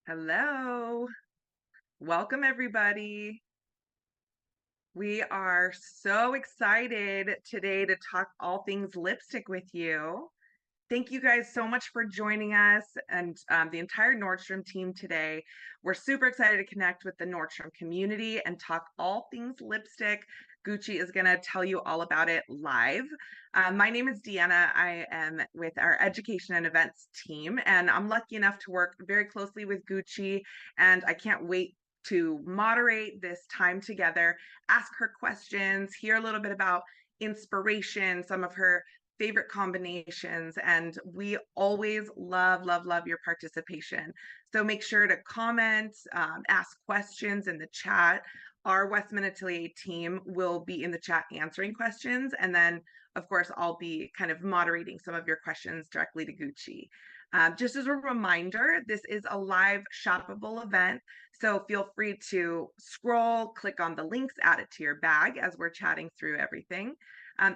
Hello. Welcome, everybody. We are so excited today to talk all things lipstick with you. Thank you guys so much for joining us and the entire Nordstrom team today. We're super excited to connect with the Nordstrom community and talk all things lipstick. Gucci is going to tell you all about it live. My name is Deanna. I am with our education and events team, and I'm lucky enough to work very closely with Gucci, and I can't wait to moderate this time together, ask her questions, hear a little bit about inspiration, some of her favorite combinations, and we always love your participation. So make sure to comment, ask questions in the chat. Our Westman Atelier team will be in the chat answering questions, and then of course I'll be kind of moderating some of your questions directly to Gucci. Just as a reminder, this is a live shoppable event, so feel free to scroll, click on the links, add it to your bag as we're chatting through everything.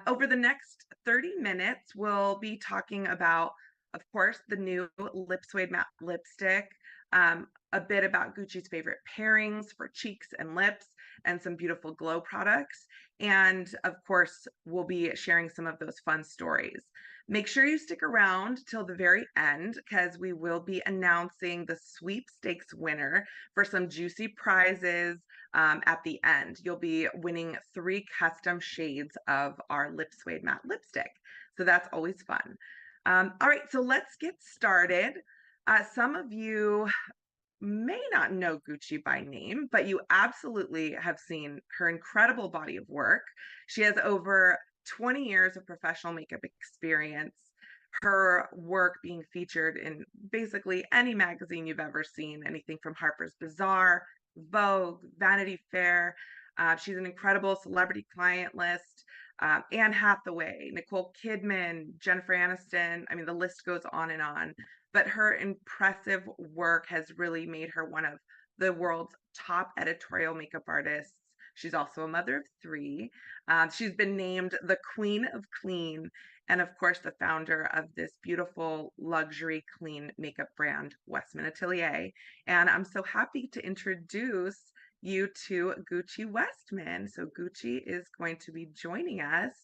Over the next 30 minutes, we'll be talking about, of course, the new Lip Suede Matte Lipstick, a bit about Gucci's favorite pairings for cheeks and lips, and some beautiful glow products. And of course, we'll be sharing some of those fun stories. Make sure you stick around till the very end because we will be announcing the sweepstakes winner for some juicy prizes at the end. You'll be winning 3 custom shades of our Lip Suede Matte Lipstick. So that's always fun. All right, so let's get started. Some of you may not know Gucci by name, but you absolutely have seen her incredible body of work. She has over 20 years of professional makeup experience, her work being featured in basically any magazine you've ever seen, anything from Harper's Bazaar, Vogue, Vanity Fair. She's an incredible celebrity client list. Anne Hathaway, Nicole Kidman, Jennifer Aniston. I mean, the list goes on and on. But her impressive work has really made her one of the world's top editorial makeup artists. She's also a mother of 3. She's been named the Queen of Clean, and of course, the founder of this beautiful luxury clean makeup brand, Westman Atelier. And I'm so happy to introduce you to Gucci Westman. So Gucci is going to be joining us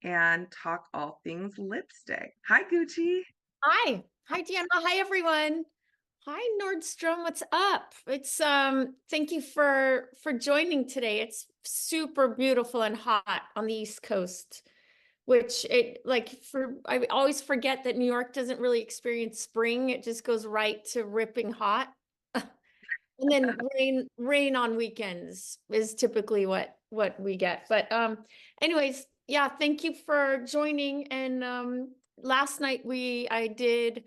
and talk all things lipstick. Hi, Gucci. Hi. Hi, Deanna. Hi, everyone. Hi, Nordstrom. What's up? It's thank you for joining today. It's super beautiful and hot on the East Coast, which I always forget that New York doesn't really experience spring. It just goes right to ripping hot. And then rain on weekends is typically what we get. But anyways, yeah, thank you for joining. And last night I did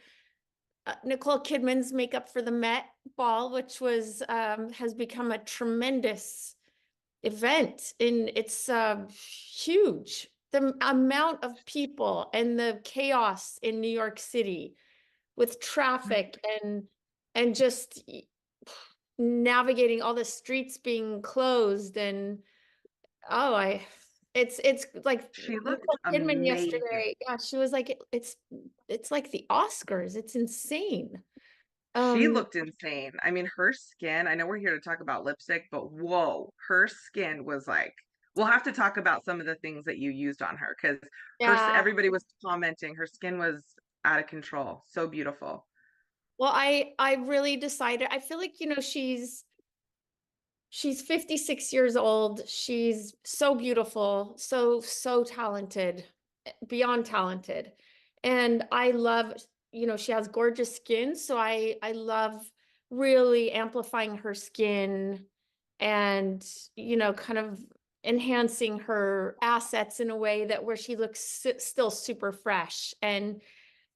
Nicole Kidman's makeup for the Met Ball, which was has become a tremendous event, and it's huge. The amount of people and the chaos in New York City with traffic and just navigating all the streets being closed and oh it's like She looked Nicole Kidman amazing. yesterday. Yeah, she was like it's like the Oscars. It's insane. She Um looked insane. I mean, her skin, I know we're here to talk about lipstick, but whoa, her skin was like, we'll have to talk about some of the things that you used on her because yeah. everybody was commenting her skin was out of control. So beautiful. Well, I really decided. I feel like, she's 56 years old. She's so beautiful, so talented, beyond talented. And I love, she has gorgeous skin, so I love really amplifying her skin and, kind of enhancing her assets in a way that where she looks still super fresh. And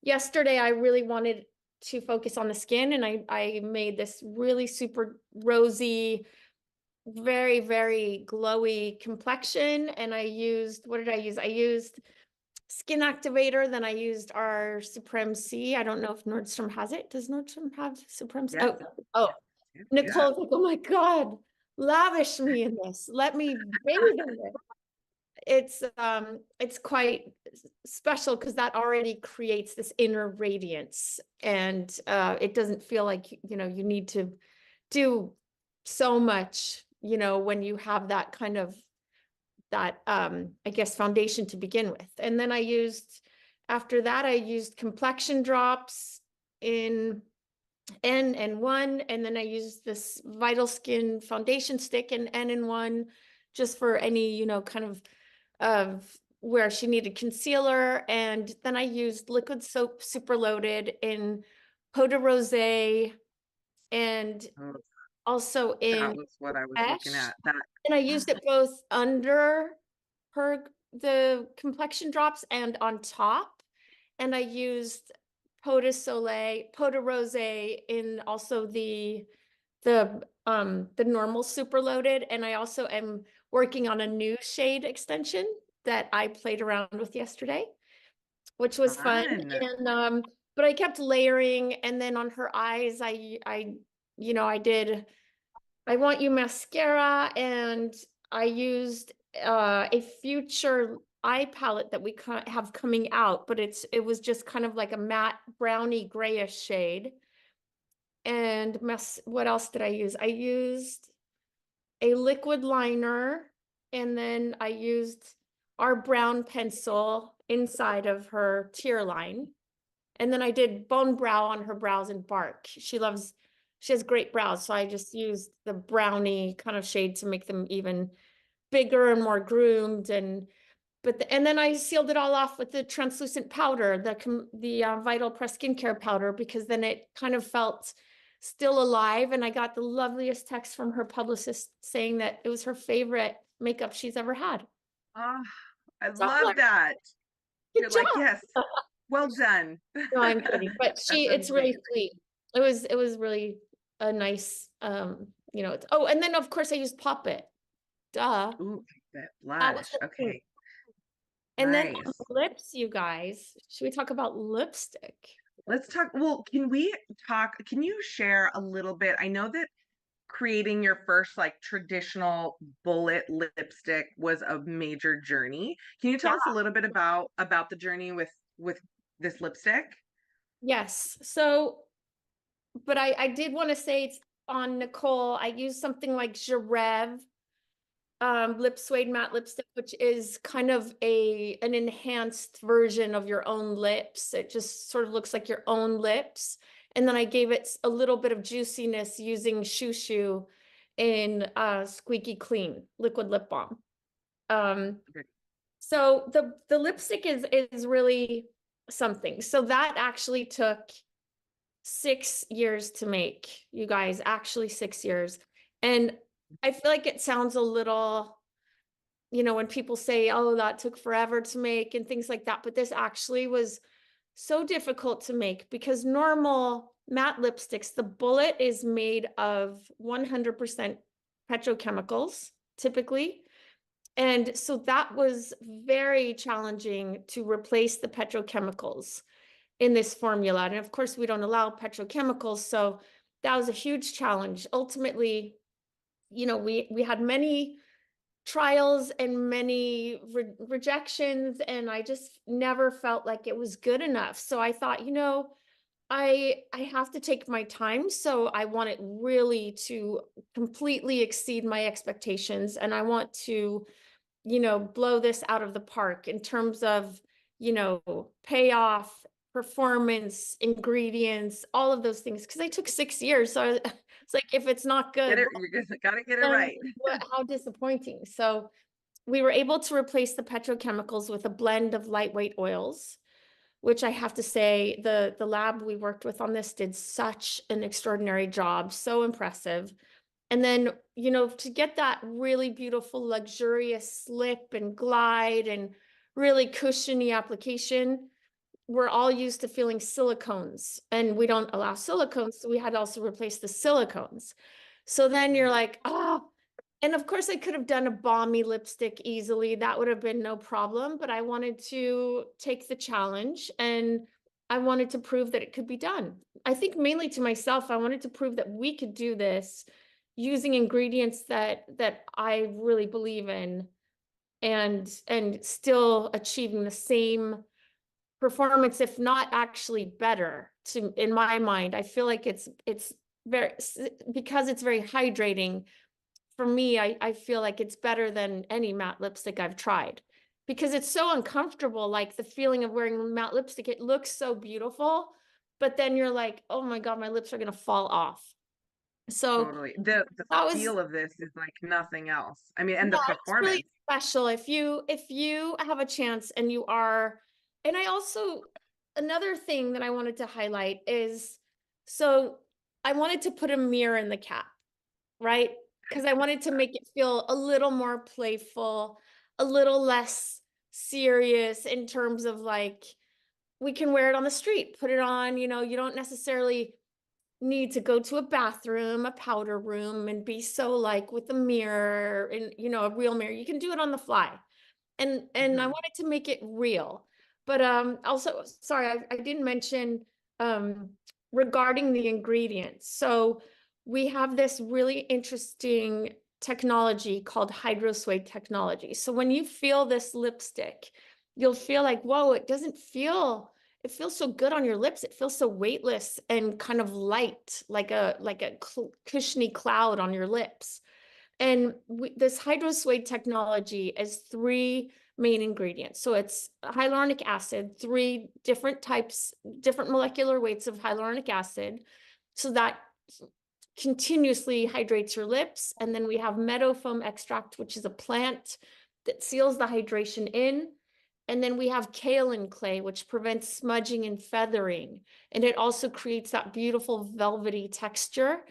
yesterday I really wanted to focus on the skin, and I made this really super rosy, very, very glowy complexion. And I used, what did I use? I used skin activator. Then I used our Supreme C. I don't know if Nordstrom has it. Does Nordstrom have Supreme C? Yeah. Oh, Yeah. Nicole's like, oh my God, lavish me in this. Let me bathe in it. it's quite special because that already creates this inner radiance, and it doesn't feel like you need to do so much, when you have that kind of that I guess foundation to begin with. And then after that I used complexion drops in N1, and then I used this Vital Skin foundation stick in N1, just for any, kind of where she needed concealer. And then I used liquid soap super loaded in Peau de Rosé, and Oh, also that in was what I was looking Fresh. at. That And I used it both under the complexion drops and on top. And I used Peau de Soleil, Peau de Rosé in also the normal super loaded. And I also am working on a new shade extension that I played around with yesterday, which was fun. fun. And but I kept layering, and then on her eyes, I did I Want You mascara, and I used a future eye palette that we have coming out, but it was just kind of like a matte brownie grayish shade. And what else did I use? I used a liquid liner, and then I used our brown pencil inside of her tear line. And then I did bone brow on her brows in Bark. She has great brows, so I just used the brownie kind of shade to make them even bigger and more groomed. And then I sealed it all off with the translucent powder, the Vital Press skincare powder, because then it kind of felt still alive. And I got the loveliest text from her publicist saying that it was her favorite makeup she's ever had. Oh, I So I'm love like, that. good You're like, job. yes, well done. No, I'm kidding. But That's it's really amazing. sweet. It was really a nice, oh, and then of course I used Pop It. Duh. Ooh, that That was blush. the thing. Okay, And then on nice. lips, you guys, should we talk about lipstick? Let's talk. Well, can we talk? Can you share a little bit? I know that creating your first like traditional bullet lipstick was a major journey. Can you tell Yeah. us a little bit about the journey with this lipstick? Yes. So, but I did want to say it's on Nicole. I used something like Jarev lip suede matte lipstick, which is kind of an enhanced version of your own lips. It just sort of looks like your own lips. And then I gave it a little bit of juiciness using Shoo Shoo in Squeaky Clean liquid lip balm. Um, Okay. so the lipstick is really something. So that actually took 6 years to make, you guys, actually 6 years. And I feel like it sounds a little, when people say, oh, that took forever to make and things like that, but this actually was so difficult to make because normal matte lipsticks, the bullet is made of 100% petrochemicals, typically. And so that was very challenging to replace the petrochemicals in this formula. And of course, we don't allow petrochemicals. So that was a huge challenge. Ultimately, we had many trials and many rejections, and I just never felt like it was good enough. So I thought, I have to take my time. So I want it really to completely exceed my expectations, and I want to blow this out of the park in terms of, payoff, performance, ingredients, all of those things. Because I took 6 years. So it's like, if it's not Get good, it, you're gonna gotta get it then right. how disappointing. So we were able to replace the petrochemicals with a blend of lightweight oils, which I have to say, the lab we worked with on this did such an extraordinary job. So impressive. And then, to get that really beautiful, luxurious slip and glide and really cushiony application, we're all used to feeling silicones, and we don't allow silicones. So we had to also replace the silicones. So then you're like, oh, and of course I could have done a balmy lipstick easily. That would have been no problem, but I wanted to take the challenge, and I wanted to prove that it could be done. I think mainly to myself, I wanted to prove that we could do this using ingredients that I really believe in. and still achieving the same performance, if not actually better. To in my mind, I feel like it's very, because it's very hydrating. For me, I feel like it's better than any matte lipstick I've tried, because it's so uncomfortable. Like the feeling of wearing matte lipstick, it looks so beautiful, but then you're like, oh my God, my lips are gonna fall off. So Totally. The that was, feel of this is like nothing else. I mean, and the yeah, it's really performance. special if you have a chance and you are. And I also, another thing that I wanted to highlight is, so I wanted to put a mirror in the cap, right? Because I wanted to make it feel a little more playful, a little less serious in terms of like, we can wear it on the street, put it on, you don't necessarily need to go to a bathroom, a powder room, and be so like with a mirror and a real mirror. You can do it on the fly. And I Mhm. wanted to make it real. But also, sorry, I didn't mention um regarding the ingredients. So we have this really interesting technology called hydro suede technology. So when you feel this lipstick, you'll feel like, whoa, it feels so good on your lips. It feels so weightless and kind of light, like a cushiony cloud on your lips. And this hydro suede technology is three main ingredients. So it's hyaluronic acid, three different types, different molecular weights of hyaluronic acid. So that continuously hydrates your lips. And then we have meadow foam extract, which is a plant that seals the hydration in. And then we have kaolin clay, which prevents smudging and feathering. And it also creates that beautiful velvety texture.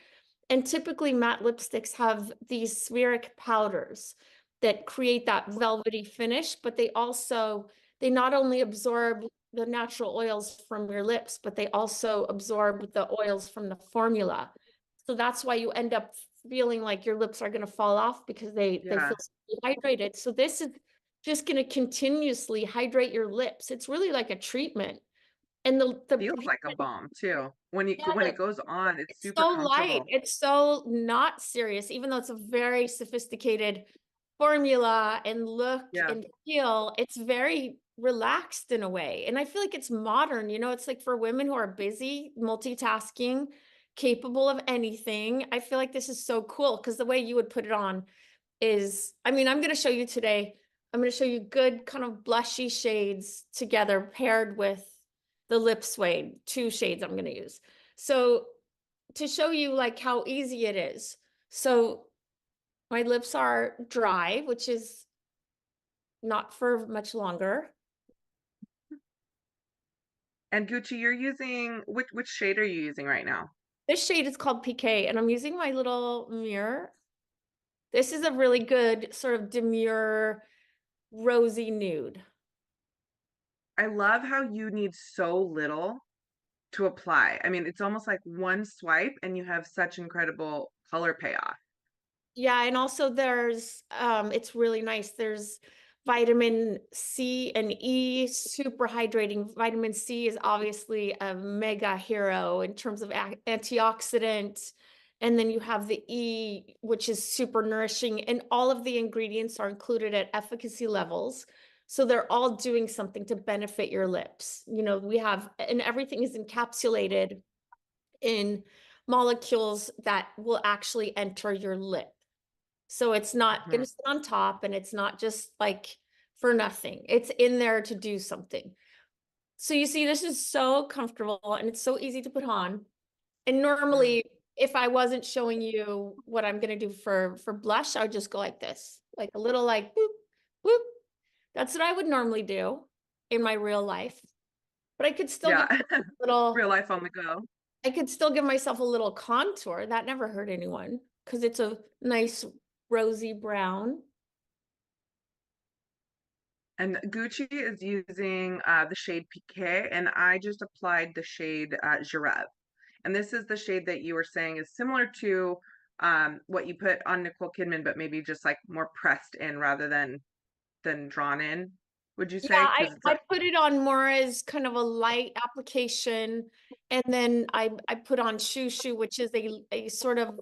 And typically matte lipsticks have these spheric powders that create that velvety finish, but they not only absorb the natural oils from your lips, but they also absorb the oils from the formula. So that's why you end up feeling like your lips are going to fall off, because they Yeah. feel dehydrated. So this is just going to continuously hydrate your lips. It's really like a treatment. And the Feels like a balm too. When you yeah, when it goes on, it's it's super so light. comfortable. It's so not serious, even though it's a very sophisticated formula and look Yeah. and feel. It's very relaxed in a way. And I feel like it's modern. It's like for women who are busy, multitasking, capable of anything. I feel like this is so cool, because the way you would put it on is, I mean, I'm going to show you today. I'm going to show you good kind of blushy shades together paired with the lip suede, two shades I'm going to use. So to show you like how easy it is. So my lips are dry, which is not for much longer. And Gucci, you're using which shade are you using right now? This shade is called PK, and I'm using my little mirror. This is a really good sort of demure rosy nude. I love how you need so little to apply. I mean, it's almost like one swipe and you have such incredible color payoff. Yeah, and also there's it's really nice. There's vitamin C and E, super hydrating. Vitamin C is obviously a mega hero in terms of antioxidant. And then you have the E, which is super nourishing, and all of the ingredients are included at efficacy levels. So they're all doing something to benefit your lips. And everything is encapsulated in molecules that will actually enter your lip. So it's not going Mhm. to sit on top, and it's not just like for nothing. It's in there to do something. So you see, this is so comfortable and it's so easy to put on. And Mm. normally, if I wasn't showing you what I'm going to do for blush, I would just go like this, like a little like boop, boop. That's what I would normally do in my real life. But Yeah. little, Real life on the go. I could still give myself a little contour. That never hurt anyone, because it's a nice rosy brown. And Gucci is using the shade Piqué, and I just applied the shade Giraffe. And this is the shade that you were saying is similar to what you put on Nicole Kidman, but maybe just like more pressed in rather than drawn in. Would you Yeah, say? I, Because it's I like, put it on more as kind of a light application. And then I put on Shoo Shoo, which is a sort of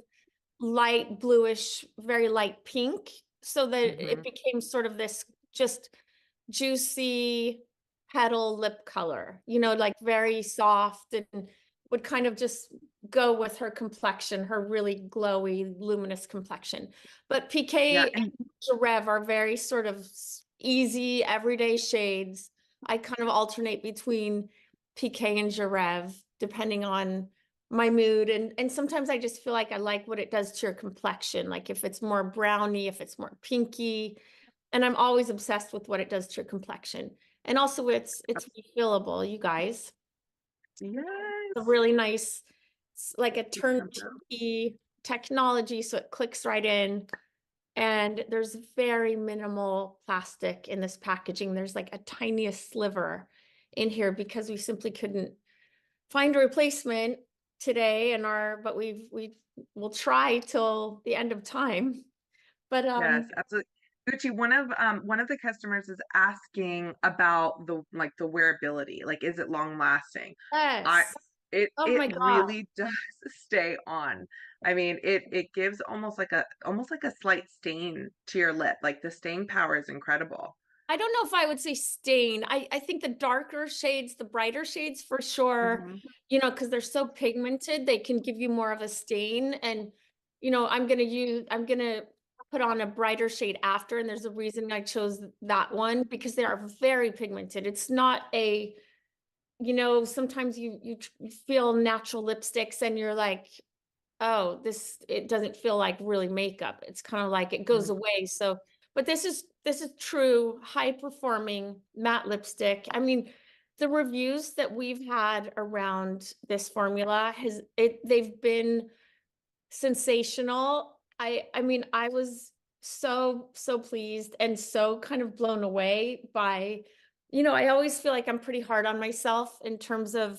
light bluish, very light pink, so that it mhm. became sort of this just juicy petal lip color, you know, like very soft, and would kind of just go with her complexion, her really glowy, luminous complexion. But Yeah, PK and and Rev are very sort of easy, everyday shades. I kind of alternate between PK and Jarev depending on my mood. And sometimes I just feel like I like what it does to your complexion. Like if it's more browny, if it's more pinky. And I'm always obsessed with what it does to your complexion. And also it's refillable, you guys. A yes. really nice, like a December. turnkey technology, so it clicks right in. And there's very minimal plastic in this packaging. There's like a tiniest sliver in here because we simply couldn't find a replacement today but we will try till the end of time. But Yes, absolutely. Gucci, one of the customers is asking about the wearability. Like, is it long lasting? I yes. it Oh it my God. really does stay on. I mean, it gives almost like a slight stain to your lip. Like the stain power is incredible. I don't know if I would say stain. I think the darker shades, the brighter shades for sure, Hmm. you know, because they're so pigmented, they can give you more of a stain. And, you know, I'm gonna put on a brighter shade after, and there's a reason I chose that one because they are very pigmented. It's not a, you know, sometimes you feel natural lipsticks and you're like, oh, it doesn't feel like really makeup. It's kind of like it goes away. So, but this is true high performing matte lipstick. I mean, the reviews that we've had around this formula they've been sensational. I mean, I was so pleased and so kind of blown away by, you know, I always feel like I'm pretty hard on myself in terms of,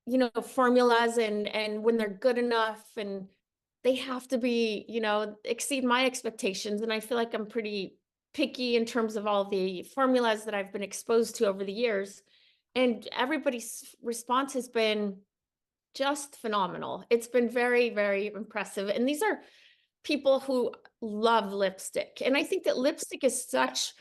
you know, formulas and when they're good enough, and they have to be, you know, exceed my expectations. And I feel like I'm pretty picky in terms of all the formulas that I've been exposed to over the years. And everybody's response has been just phenomenal. It's been very, very impressive. And these are people who love lipstick. And I think that lipstick is such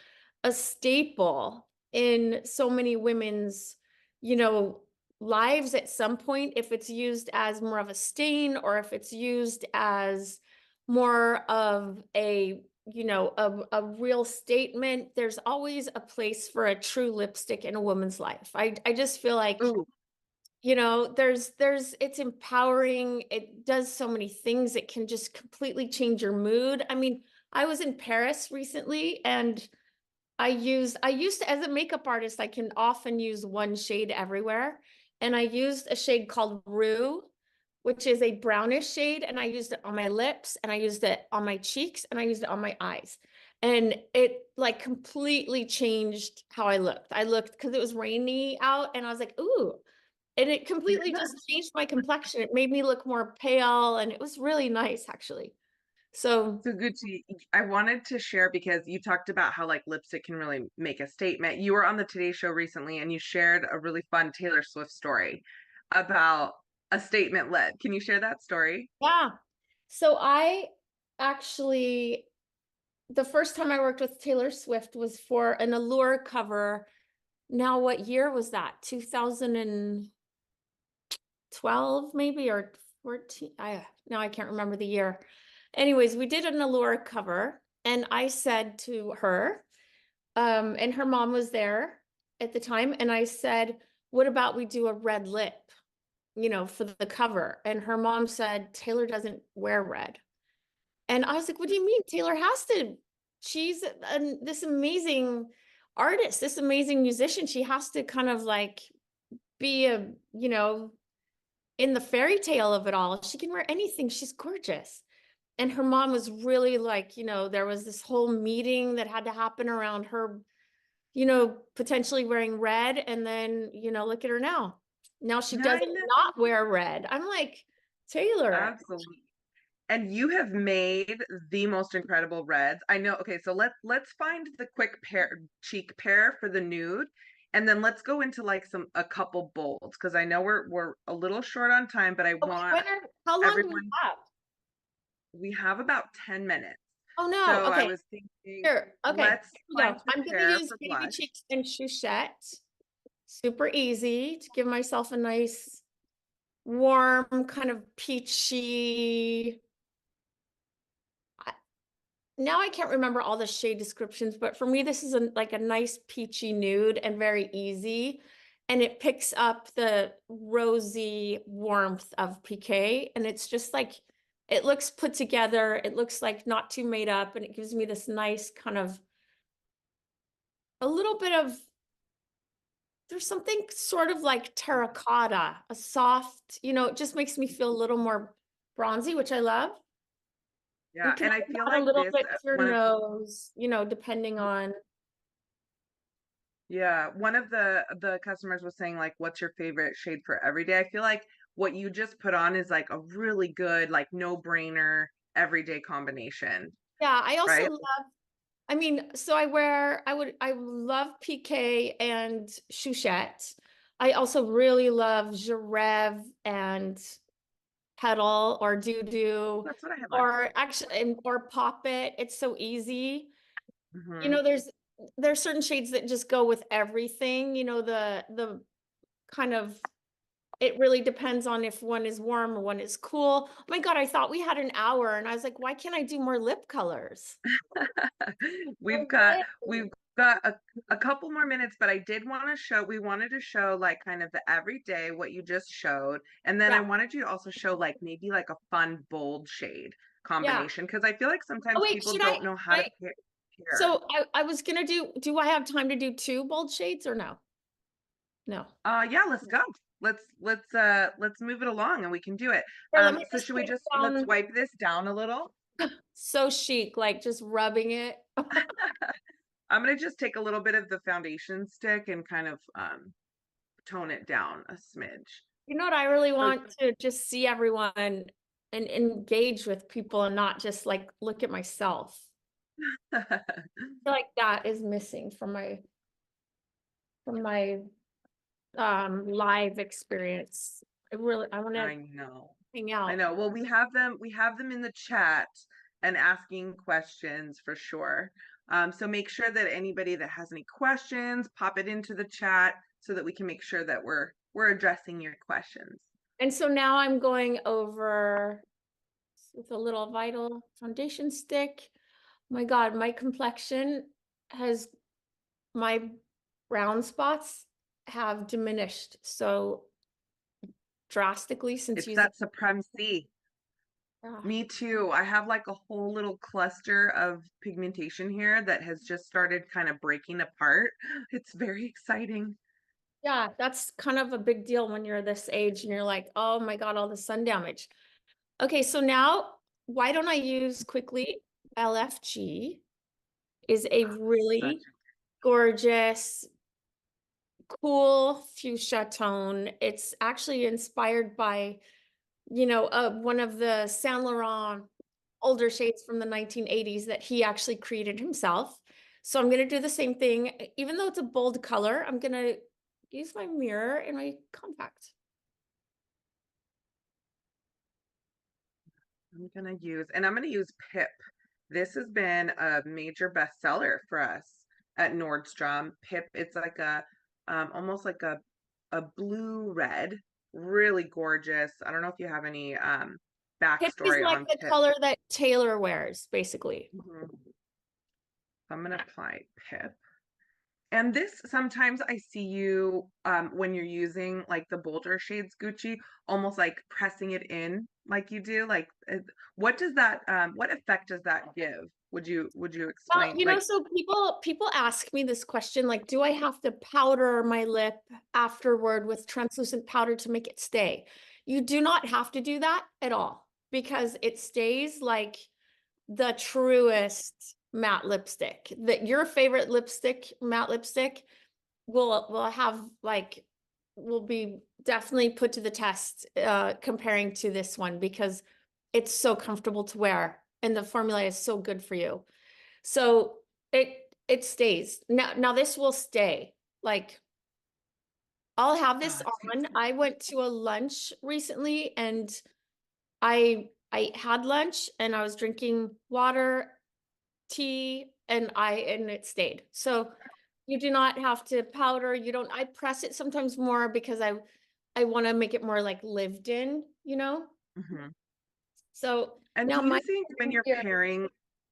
a staple in so many women's, you know, lives at some point, if it's used as more of a stain or if it's used as more of a, you know, a real statement, there's always a place for a true lipstick in a woman's life. I just feel like, Ooh, you know, it's empowering. It does so many things. It can just completely change your mood. I mean, I was in Paris recently and I used as a makeup artist, I can often use one shade everywhere. And I used a shade called Rue, which is a brownish shade. And I used it on my lips and I used it on my cheeks and I used it on my eyes. And it like completely changed how I looked. I looked because it was rainy out and I was like, ooh, and it completely just changed my complexion. It made me look more pale and it was really nice actually. So so Gucci, I wanted to share because you talked about how like lipstick can really make a statement. You were on the Today Show recently and you shared a really fun Taylor Swift story about a statement lip. Can you share that story? yeah. So I actually, the first time I worked with Taylor Swift was for an Allure cover. Now, what year was that? 2012 maybe, or 14? Now I can't remember the year. Anyways, we did an Allure cover and I said to her, and her mom was there at the time, and I said, what about we do a red lip, you know, for the cover? And her mom said, Taylor doesn't wear red. And I was like, what do you mean? Taylor has to. She's this amazing artist, this amazing musician. She has to kind of like be a, you know, in the fairy tale of it all. She can wear anything. She's gorgeous. And her mom was really like, you know, there was this whole meeting that had to happen around her, you know, potentially wearing red. And then, you know, look at her now. Now she I doesn't know. not wear red. I'm like, Taylor. Absolutely. And you have made the most incredible reds. I know. Okay, so let's find the quick cheek pair for the nude, and then let's go into like a couple bolds because I know we're a little short on time, but I Okay, want how long do we everyone. have? We have about 10 minutes. Oh no. So I Okay. was thinking, Here. Okay. let's Here we find go. some I'm gonna hair use for Baby blush. Cheeks and Chouchette. Super easy to give myself a nice warm kind of peachy. Now I can't remember all the shade descriptions, but for me, this is like a nice peachy nude and very easy. And it picks up the rosy warmth of PK. And it's just like, it looks put together. It looks like not too made up. And it gives me this nice kind of, a little bit of, there's something sort of like terracotta, a soft, it just makes me feel a little more bronzy, which I love. You Yeah, can and I feel add a like little this bit to your one of nose, depending on. yeah, one of the customers was saying like, what's your favorite shade for everyday? I feel like what you just put on is like a really good, like no-brainer everyday combination, Yeah, I also right? love, so I love PK and Chouchette. I also really love Jarev and Petal or Doo Doo That's what I have on. or actually or Pop It. It's so easy. You Hmm. know, there's certain shades that just go with everything. The kind of it really depends on if one is warm or one is cool. Oh my God, I thought we had an hour and I was like, why can't I do more lip colors? We've No got way. we've got a couple more minutes, but I did want to show we wanted to show like kind of the everyday what you just showed. And then I Yeah. wanted you to also show like maybe like a fun bold shade Yeah. combination because I feel like Oh sometimes wait, people should I? don't know how to Right. pair. So I was gonna do I have time to do two bold shades or no? No. Yeah, let's go. Let's move it along and we can do it. Here, let me So just should we put it just let's down. wipe this down a little? So chic, like just rubbing it. I'm gonna just take a little bit of the foundation stick and kind of tone it down a smidge. You know what I really So want to just see everyone and engage with people and not just like look at myself. I feel like that is missing from my live experience. I want to I know. hang I out. know. Well, we have them in the chat and asking questions for sure. So make sure that anybody that has any questions, pop it into the chat so that we can make sure that we're addressing your questions. And so now I'm going over with a little Vital foundation stick. Oh my God, my complexion has my brown spots have diminished so drastically since It's using. that supremacy. Ah, Me too. I have like a whole little cluster of pigmentation here that has just started kind of breaking apart. It's very exciting. yeah, that's kind of a big deal when you're this age and you're like, oh my God, all the sun damage. Okay, so now why don't I use quickly LFG is a Such really gorgeous, cool fuchsia tone. It's actually inspired by, one of the Saint Laurent older shades from the 1980s that he actually created himself. So I'm going to do the same thing. Even though it's a bold color, I'm going to use my mirror and my compact. I'm gonna use Pip. This has been a major bestseller for us at Nordstrom. Pip, it's like a almost like a blue red, really gorgeous. I don't know if you have any Pip is backstory like on the Pip. color that Taylor wears, basically. Mhm. I'm gonna apply Pip. And this sometimes I see you when you're using like the bolder shades Gucci, almost like pressing it in like you do. Like what does that what effect does that give? Would you Well, explain like so people ask me this question, like, do I have to powder my lip afterward with translucent powder to make it stay? You do not have to do that at all because it stays like the truest matte lipstick. That your favorite matte lipstick will have like will be definitely put to the test comparing to this one because it's so comfortable to wear and the formula is so good for you. So it stays. Now this will stay. Like I'll have oh, this it's so on. exciting. I went to a lunch recently and I had lunch and I was drinking water tea, and it stayed. So you do not have to powder. You don't, I press it sometimes more because I want to make it more like lived in, you know? Mhm. So And now do you my think here,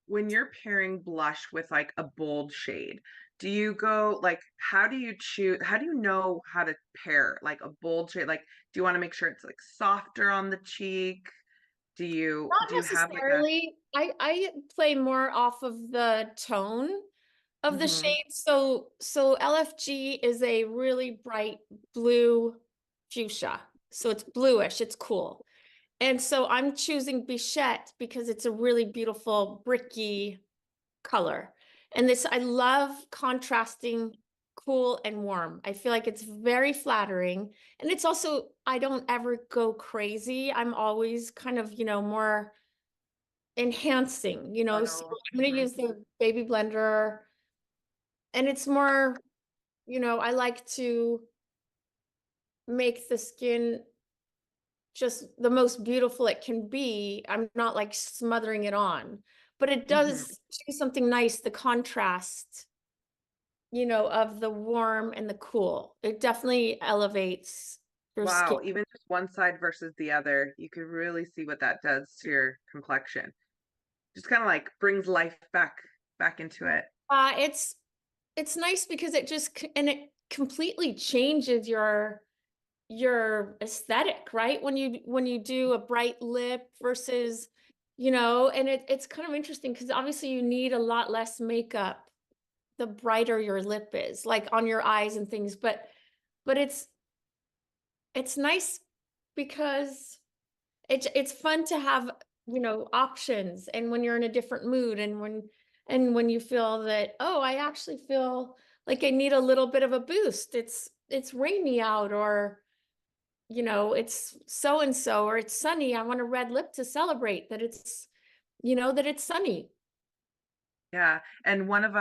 when you're pairing blush with like a bold shade, do you go like how do you know how to pair like a bold shade? Like do you want to make sure it's like softer on the cheek? not Do you have like a necessarily, I play more off of the tone of the Mhm, shade. So LFG is a really bright blue fuchsia. So it's bluish, it's cool. And so I'm choosing Bichette because it's a really beautiful bricky color. And this, I love contrasting cool and warm. I feel like it's very flattering. And it's also, I don't ever go crazy. I'm always kind of, more enhancing, So subtle? I'm going to Mhm. use the baby blender, and it's more, I like to make the skin just the most beautiful it can be. I'm not like smothering it on, but it Mhm. does do something nice, the contrast, of the warm and the cool. It definitely elevates your skin. Wow, even just one side versus the other, you could really see what that does to your complexion. Just kind of like brings life back into it. It's nice because and it completely changes your aesthetic, right? When you do a bright lip versus, and it's kind of interesting because obviously you need a lot less makeup the brighter your lip is, like on your eyes and things. But it's nice because it's fun to have, options, and when you're in a different mood, and when you feel that, oh, I actually feel like I need a little bit of a boost. It's rainy out, or it's so and so, or it's sunny. I want a red lip to celebrate that it's sunny. Yeah, and one of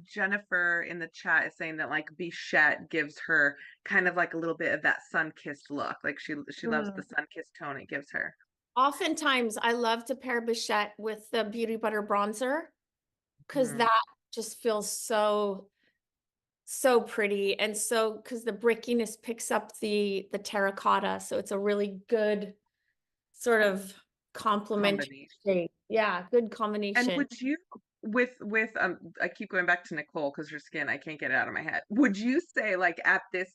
Jennifer in the chat is saying that like Bichette gives her kind of like a little bit of that sun-kissed look. Like she loves the Mm. sun-kissed tone it gives her. Oftentimes, I love to pair Bichette with the Beauty Butter bronzer because Mhm. that just feels so pretty, and so because the brickiness picks up the terracotta, so it's a really good sort of complementary Combination. shade. Yeah, good And combination. would you with I keep going back to Nicole because her skin, I can't get it out of my head. Would you say like at this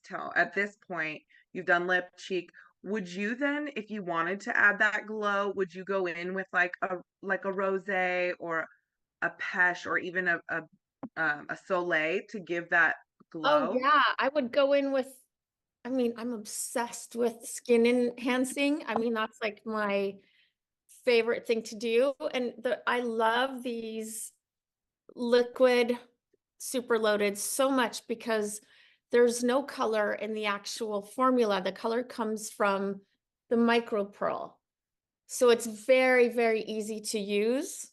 point, you've done lip, cheek, would you then, if you wanted to add that glow, would you go in with like a rosé or a peche or even a soleil to give that Oh glow? yeah, I would go in with, I mean, I'm obsessed with skin enhancing. I mean, that's like my favorite thing to do. And I love these liquid super loaded so much because there's no color in the actual formula. The color comes from the micro pearl. So it's very, very easy to use.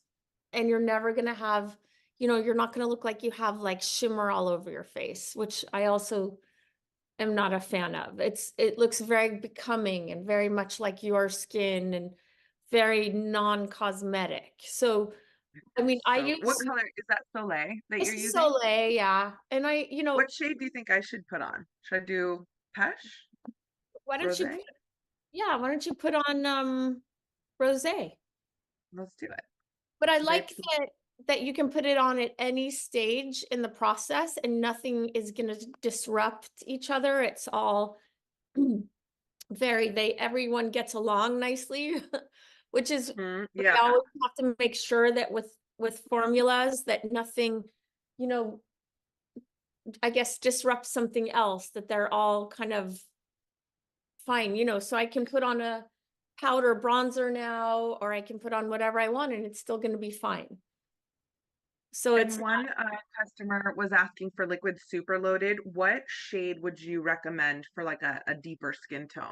And you're never going to have, you're not going to look like you have like shimmer all over your face, which I also am not a fan of. It looks very becoming and very much like your skin, and very non-cosmetic. So, I mean, I So what use color is that soleil that this you're is using? Soleil, yeah. And What shade do you think I should put on? Should I do peche, why don't you rosé? put, yeah, why don't you put on rosé? Let's do it. But I Rosé like that you can put it on at any stage in the process and nothing is going to disrupt each other. It's all everyone gets along nicely, which is, Yeah. we always have to make sure that with formulas that nothing, you know, I guess disrupts something else, that they're all kind of fine, so I can put on a powder bronzer now, or I can put on whatever I want and it's still going to be fine. So it's And one customer was asking for liquid super loaded. What shade would you recommend for like a deeper skin tone?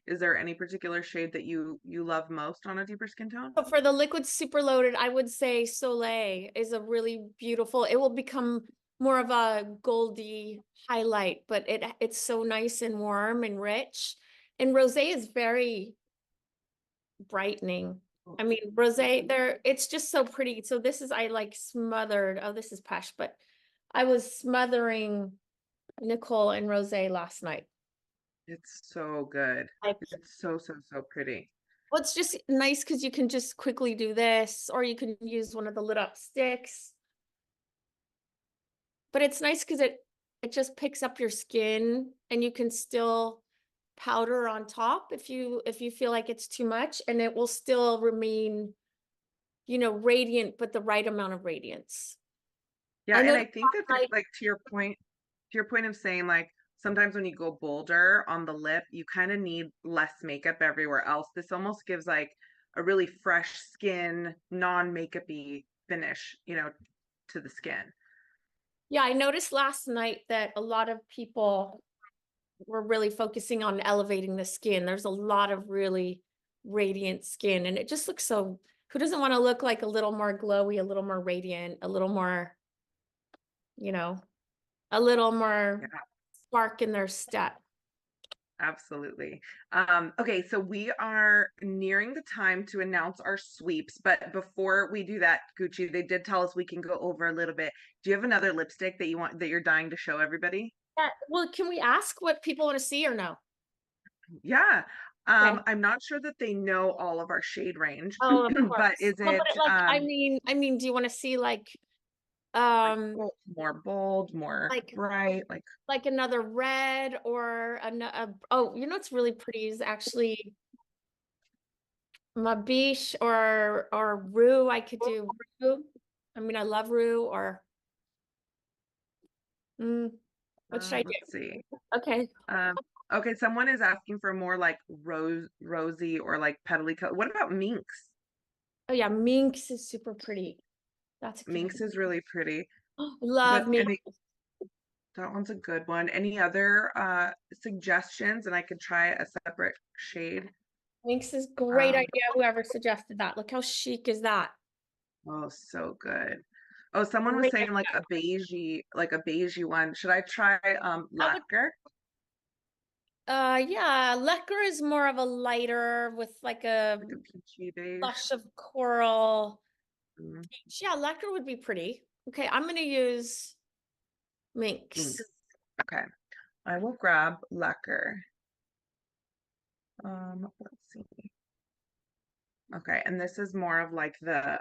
Is there any particular shade that you love most on a deeper skin tone? So for the liquid super loaded, I would say Soleil is a really beautiful, it will become more of a goldy highlight, but it's so nice and warm and rich. And rosé is very brightening. I mean, rosé there, it's just so pretty. So this is, I like smothered. Oh, this is Pesh, but I was smothering Nicole in rosé last night. It's so good. Like, It's so, so, so pretty. well, it's just nice because you can just quickly do this, or you can use one of the lit up sticks. But it's nice because it just picks up your skin and you can still powder on top if you feel like it's too much, and it will still remain, radiant, but the right amount of radiance. Yeah, I and know I think that like like to your point of saying like sometimes when you go bolder on the lip, you kind of need less makeup everywhere else. This almost gives like a really fresh skin, non-makeupy finish, to the skin. yeah, I noticed last night that a lot of people were really focusing on elevating the skin. There's a lot of really radiant skin, and it just looks so, who doesn't want to look like a little more glowy, a little more radiant, a little more, you know, a little more Yeah, spark in their step. absolutely. Okay, so we are nearing the time to announce our sweeps, but before we do that, Gucci, they did tell us we can go over a little bit. Do you have another lipstick that you're dying to show everybody? Yeah. Well, can we ask what people want to see or no? Yeah. Okay. I'm not sure that they know all of our shade range, Oh, of but course. is Well, it but like, I mean, do you want to see like um, more bold, more like, bright, like like another red or oh, what's really pretty is actually my beige or rue. I could do rue. I mean, I love rue or mm, what should I let's do? see. Okay. Um, okay, someone is asking for more like rosy or like petally color. What about minks? Oh yeah, minx is super pretty. That's a good Minks is really pretty, idea. but Love minx. that one's a good one. Any other suggestions? And I could try a separate shade. Minx is great Um, idea. Whoever suggested that. Look how chic is that? oh, so good. Oh, someone was Great saying idea. like a beigey one. Should I try That would lacquer? yeah, lacquer is more of a lighter with like a Like a peachy beige? blush of coral. Mm, Yeah, lacquer would be pretty. Okay, I'm gonna use minx. Minks. Okay. I will grab lacquer. Let's see. Okay, and this is more of like the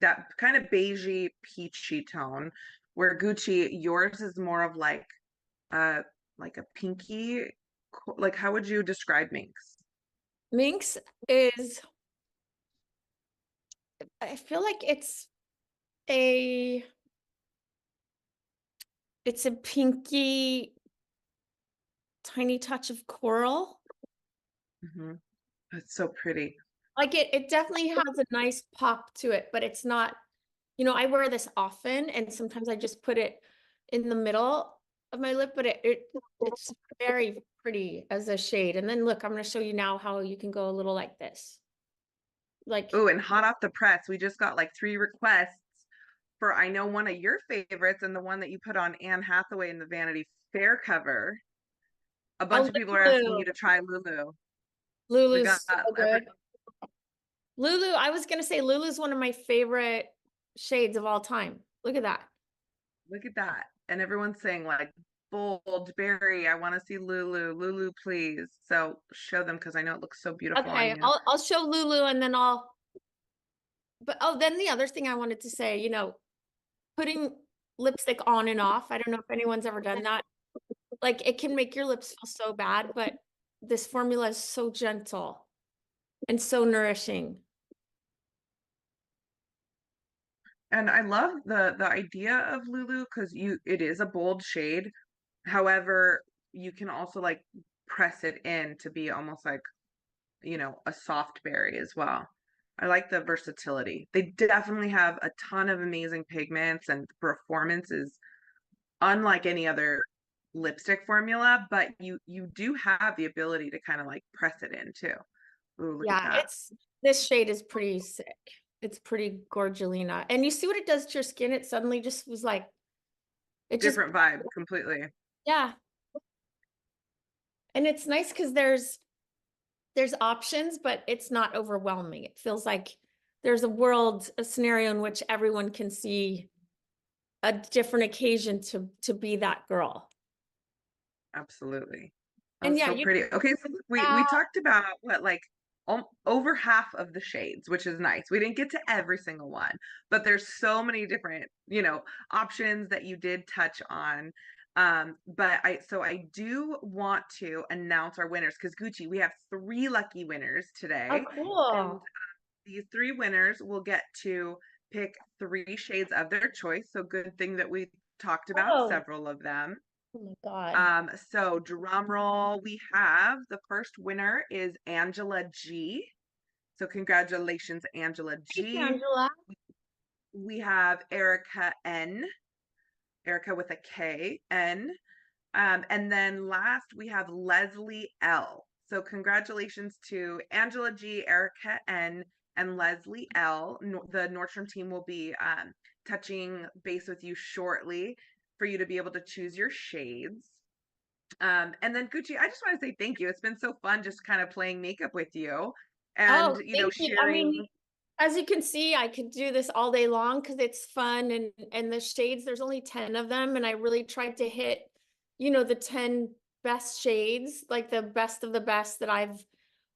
that kind of beigey peachy tone, where Gucci, yours is more of uh like a pinky, like how would you describe Minx? Minx is, I feel like a it's a pinky tiny touch of coral. Hmm. It's so pretty. Like it definitely has a nice pop to it, but it's not, I wear this often and sometimes I just put it in the middle of my lip, but it's very pretty as a shade. And then look, I'm going to show you now how you can go a little like this. Like, Oh, and hot off the press, we just got like 3 requests for I know one of your favorites and the one that you put on Anne Hathaway in the Vanity Fair cover. A bunch oh, of people are asking Lulu. you to try Lulu. We got Lulu's so every good. Lulu, I was going to say Lulu's one of my favorite shades of all time. Look at that. look at that. And everyone's saying like bold berry, I want to see Lulu. Lulu, please. So show them because I know it looks so beautiful on Okay, you. I'll show Lulu and then but oh, then the other thing I wanted to say, putting lipstick on and off. I don't know if anyone's ever done that. Like it can make your lips feel so bad, but this formula is so gentle and so nourishing. And I love the idea of Lulu because it is a bold shade. However, you can also like press it in to be almost like, a soft berry as well. I like the versatility. They definitely have a ton of amazing pigments and performance is unlike any other lipstick formula, but you do have the ability to kind of like press it in too. Ooh, look at Yeah, that. this shade is pretty sick. It's pretty gorgelina. And you see what it does to your skin? It suddenly just was like, it just, Different vibe completely. yeah. And it's nice because there's there's options, but it's not overwhelming. It feels like there's a scenario in which everyone can see a different occasion to be that girl. Absolutely. Oh, And yeah, so you pretty. Okay, so look, we have, talked about what, like, over half of the shades, which is nice. We didn't get to every single one, but there's so many different, options that you did touch on. But I do want to announce our winners because Gucci, we have three lucky winners oh, today, and cool. these three winners will get to pick three shades of their choice. So good thing that we talked about Oh, several of them. oh my God. So drum roll, we have the first winner is Angela G. So congratulations, Angela Thanks, G. Angela. We have Erica N. Erica with a K, N. And then last we have Leslie L. So congratulations to Angela G, Erica N, and Leslie L. The Nordstrom team will be touching base with you shortly for you to be able to choose your shades. And then Gucci, I just want to say thank you. It's been so fun just kind of playing makeup with you and, Oh, thank you. I mean, sharing. as you can see, I could do this all day long because it's fun and the shades, there's only 10 of them. And I really tried to hit, the 10 best shades, like the best of the best that I've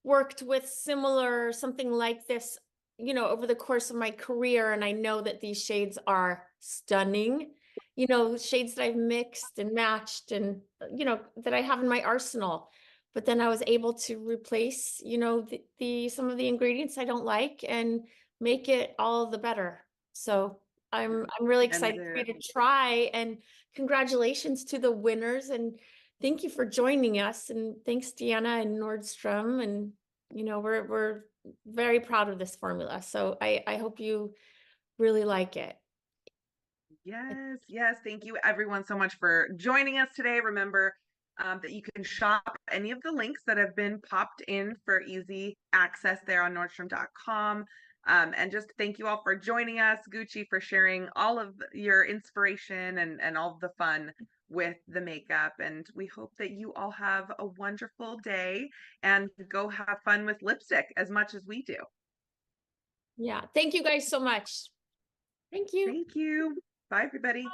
worked with similar, something like this, over the course of my career. And I know that these shades are stunning, shades that I've mixed and matched and, that I have in my arsenal. But then I was able to replace, the some of the ingredients I don't like and make it all the better. So I'm really And excited for you to try, and congratulations to the winners, and thank you for joining us, and thanks Deanna and Nordstrom, and we're very proud of this formula. So I hope you really like it. yes, yes. Thank you everyone so much for joining us today. Remember that you can shop any of the links that have been popped in for easy access there on Nordstrom.com. And just thank you all for joining us, Gucci, for sharing all of your inspiration and all of the fun with the makeup. And we hope that you all have a wonderful day and go have fun with lipstick as much as we do. Yeah, thank you guys so much. Thank you. Thank you. Bye, everybody.